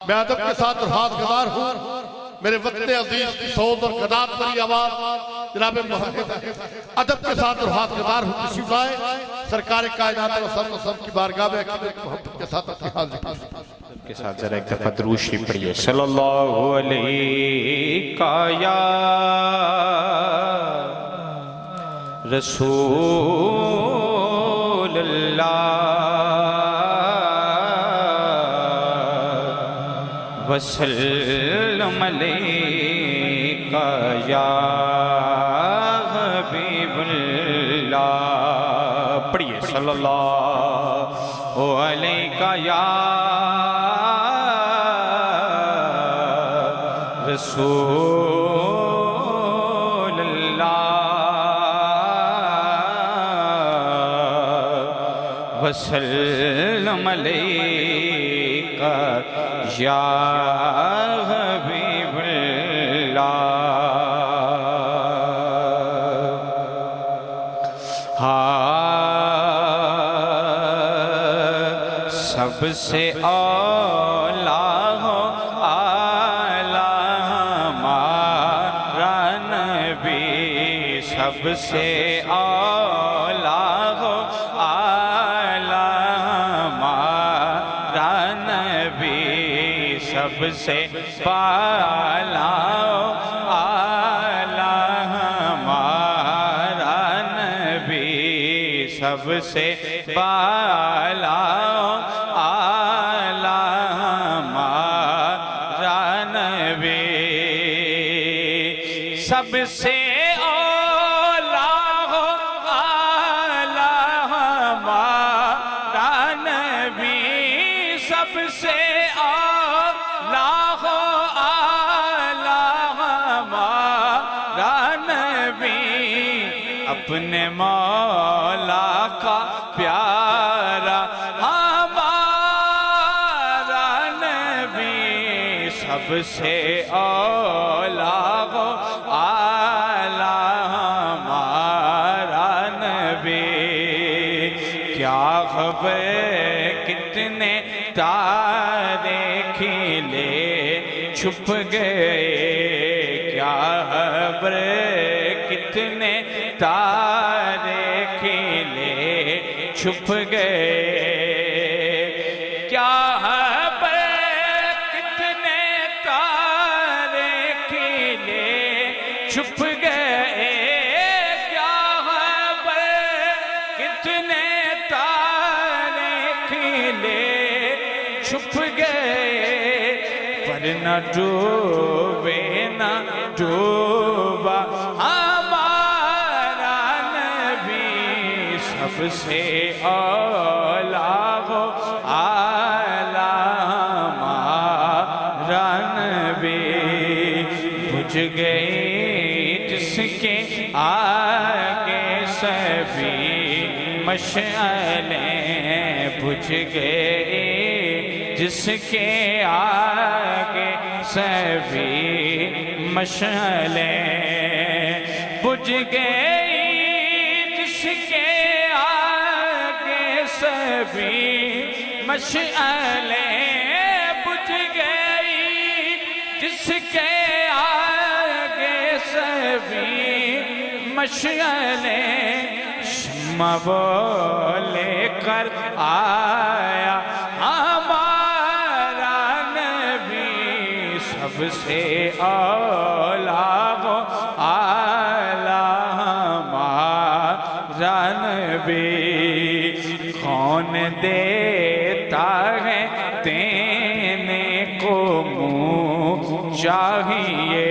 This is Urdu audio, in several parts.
میں ادب کے ساتھ درخواست گزار ہوں میرے وطن عزیز کی صوت اور قدات بری آواز جناب محمد ادب کے ساتھ درخواست گزار ہوں تشریف لائے سرکار کائنات رسول وسلم کی بارگاہ میں عقیدت محبت کے ساتھ اپنی حاضری کے ساتھ ذرا ایک دفعہ درود شریف پڑھیے صلی اللہ علیہ یا رسول اللہ وسلم علیہ یا حبیب اللہ پڑھیے صلی اللہ علیہ یا رسول اللہ وسلم علیہ یا حبیب اللہ سب سے اولا ہو سب سے اولا ہو اعلیٰ ہمارا نبی سب سے بالا ہو اعلیٰ ہمارا نبی سب سے بالا ہو اعلیٰ ہمارا نبی سب سے سب سے اعلیٰ ہو اعلیٰ ہمارا نبی اپنے مولا کا پیارا ہمارا نبی سب سے اعلیٰ ہو اعلیٰ ہمارا نبی کیا خبر کتنے تارے کھلے چھپ گئے کیا خبر کتنے تارے کھلے چھپ گئے کیا خبر کتنے تارے کھلے چھپ گئے کیا خبر کتنے چھپ گئے پر نہ ڈوبے نہ ڈوبا ہمارا نبی سب سے اولا ہو اعلیٰ ہمارا نبی بجھ گئی جس کے آگے سبھی مشعلیں بجھ گئے جس کے آگے سبھی مشعلیں بجھ گئی جس کے آگے سبھی مشعلیں بجھ گئی جس کے آگے سبھی مشعلیں شمع وہ لے کر آیا ہمارا نبی سب سے اولا ہو اعلیٰ ہمارا نبی کون دیتا ہے دینے کو منہ چاہیے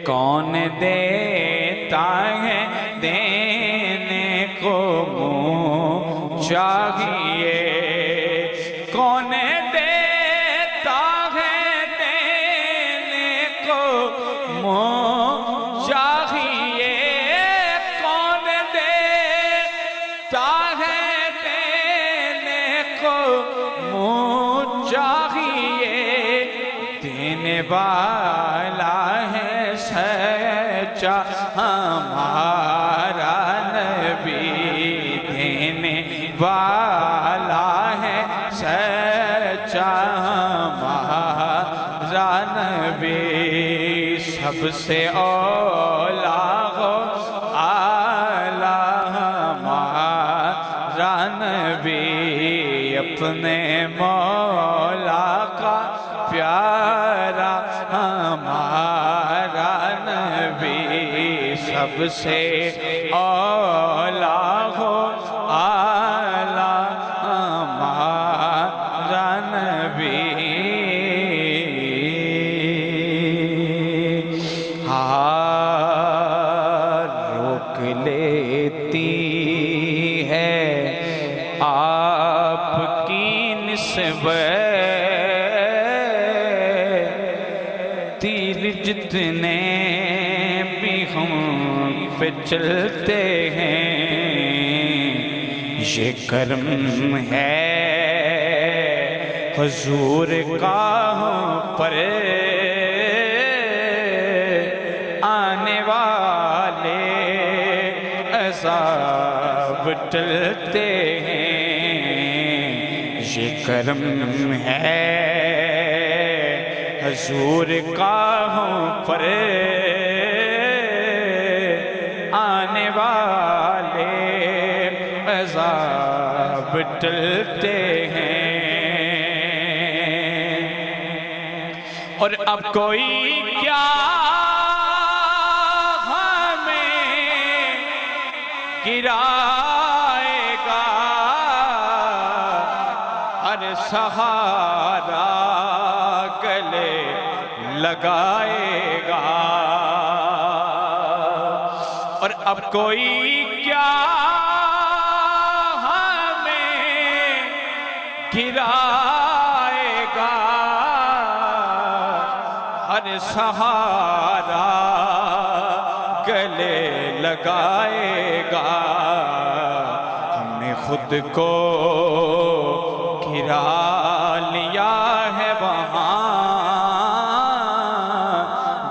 کون دیتا ہے دینے کو منہ چاہیے کون دیتا ہے دینے کو منہ چاہیے کون دیتا ہے دینے کو منہ چاہیے دینے والا ہے سچا ہمارا نبی دینے والا ہے ہمارا نبی سب سے اولا ہو اعلیٰ ہمارا نبی اپنے مولا کا پیارا ہمارا نبی سب سے اولا ہو اعلیٰ ہمارا نبی روک لیتی ہے آپ کی نسبت تیر جتنے بھی ہم پہ چلتے ہیں یہ کرم ہے حضور کا ہم پر آنے والے عذاب ٹلتے ہیں یہ کرم ہے حضور کا ہم پر آنے والے عذاب ٹلتے ہیں اور اب کوئی کیا ہمیں گرائے گا ہر سہارا گلے لگائے گا اور اب کوئی کیا ہمیں گرائے گا ہر سہارا گلے لگائے گا ہم نے خود کو گرا لیا ہے وہاں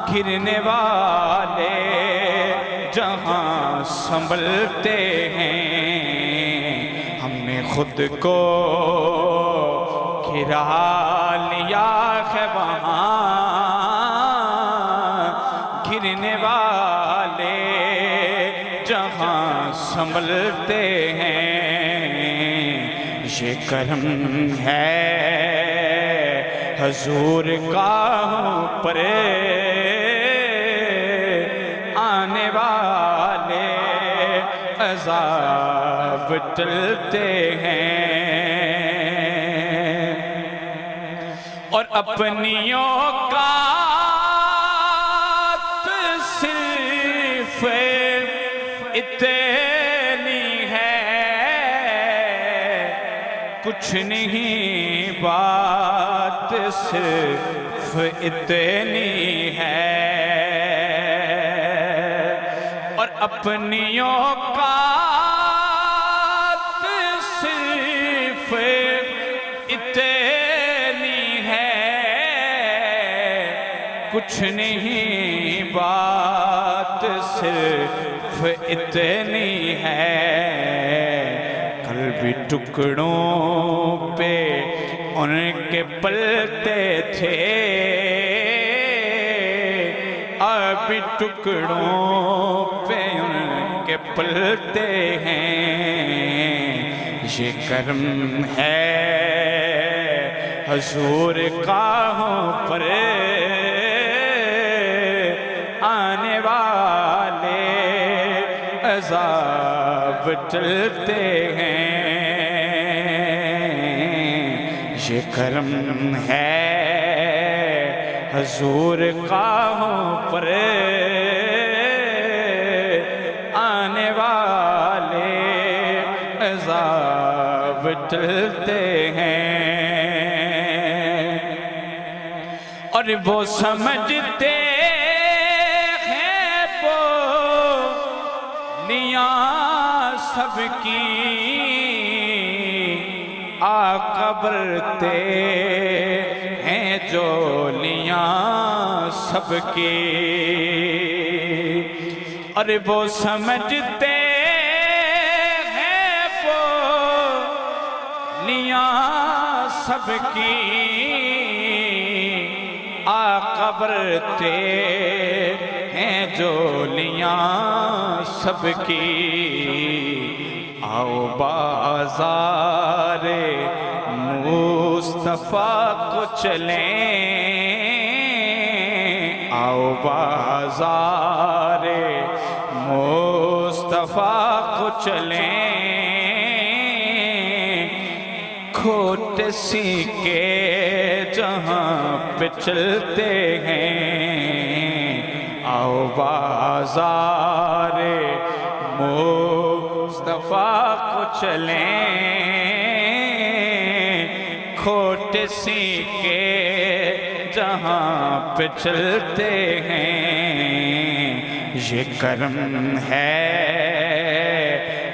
گرنے والے جہاں سنبھلتے ہیں ہم نے خود کو گرا لیا ہے وہاں گرنے والے جہاں سنبھلتے ہیں یہ کرم ہے حضور کا ہم پر آنے والے عذاب ٹلتے ہیں اور اپنیوں کا صرف اتنی ہے کچھ نہیں بات صرف اتنی ہے اور اپنیوں کا صرف اتنی ہے کچھ نہیں بات صرف اتنی ہے قلبی ٹکڑوں پہ ان کے پلتے تھے ابھی ٹکڑوں پہ ان کے پلتے ہیں یہ کرم ہے حضور کا ہم پر آنے والے عذاب ٹلتے ہیں یہ کرم ہے حضور کا ہم پر آنے والے عذاب ٹلتے ہیں اور وہ سمجھتے ہیں بولیاں سب کی آقا برتے ہیں جولیاں سب کی اور وہ سمجھتے ہیں بولیاں سب کی قبر ہیں جولیاں سب کی آؤ بازار مصطفیٰ کو چلیں آؤ بازار مصطفیٰ کو چلیں کھوٹ سیکھے جہاں پہ چلتے ہیں آؤ بازار مصطفیٰ کو چلیں کھوٹ سیکھے جہاں پہ چلتے ہیں یہ کرم ہے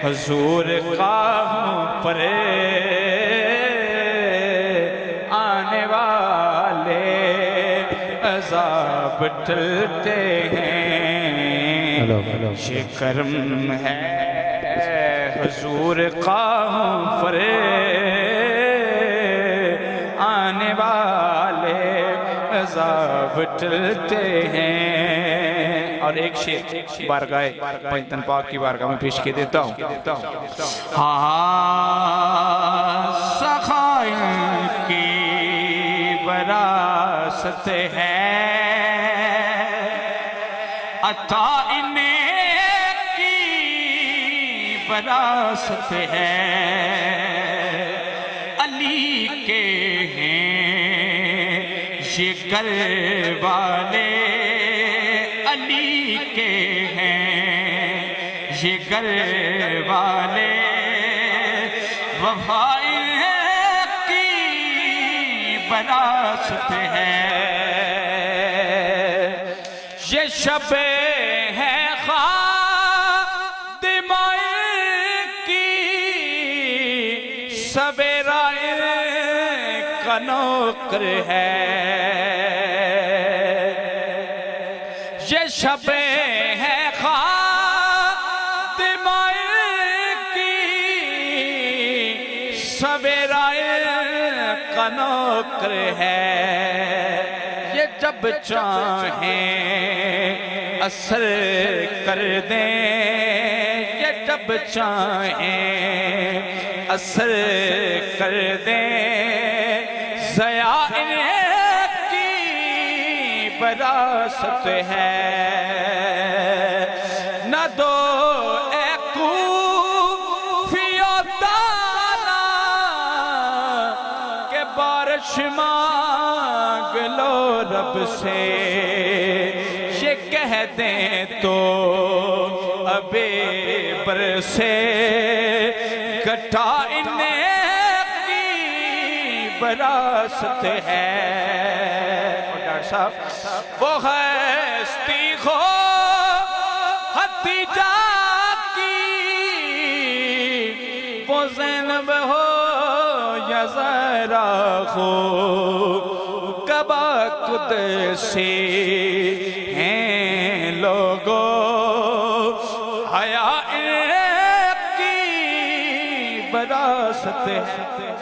حضور قاہوں پر آنے والے عذاب ٹلتے ہیں یہ کرم ہے حضور قاہوں پر آنے والے عذاب ٹلتے ہیں اور ایک شعر بارگاہ پنجتن پاک کی بارگاہ میں پیش کے دیتا ہوں سخائن کی وراثت ہے عطا انہیں کی وراثت ہے علی کے ہیں یہ گھر والے علی کے ہیں یہ گھر والے وفا کی وراثت ہے یہ شب ہے خادمہ کی سویرا کا نوکر ہے یہ شب ہے خادمہ کی سویرا کا نوکر ہے یہ جب چاہیں اثر کر دیں یہ جب چاہیں اثر کر دیں ضیاء کی وراثت ہے نہ دو اے کوفیو تانا کہ بارش مانگ لو رب سے یہ کہہ دیں تو ابے برسے گھٹا انہیں کی وراثت ہے ڈاکٹر صاحب وہ ہستی ہو حتیجہ کی وہ زینب ہو یا زہرا ہو کعبہ قدسی ہیں لوگوں حیا کی وراثت ہے